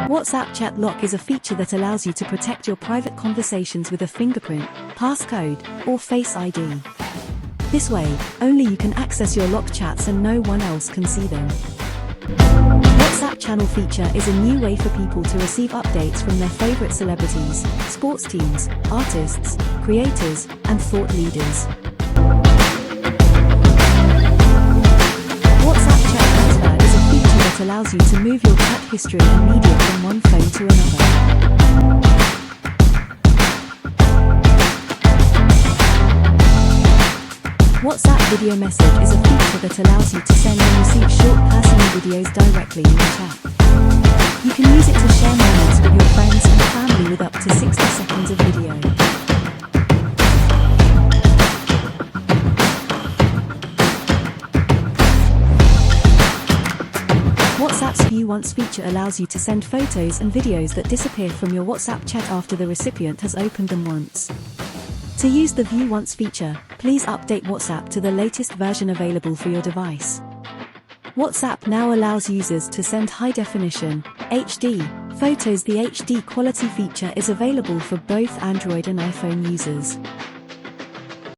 WhatsApp Chat Lock is a feature that allows you to protect your private conversations with a fingerprint, passcode, or Face ID. This way, only you can access your locked chats and no one else can see them. WhatsApp Channel feature is a new way for people to receive updates from their favorite celebrities, sports teams, artists, creators, and thought leaders. WhatsApp Chat Transfer is a feature that allows you to move your chat history and media from one phone to another. WhatsApp Video Message is a feature that allows you to send and receive short personal videos directly in the chat. You can use it to share moments with your friends and family with up to 60 seconds of video. WhatsApp's View Once feature allows you to send photos and videos that disappear from your WhatsApp chat after the recipient has opened them once. To use the View Once feature, please update WhatsApp to the latest version available for your device. WhatsApp now allows users to send high-definition, HD, photos. The HD quality feature is available for both Android and iPhone users.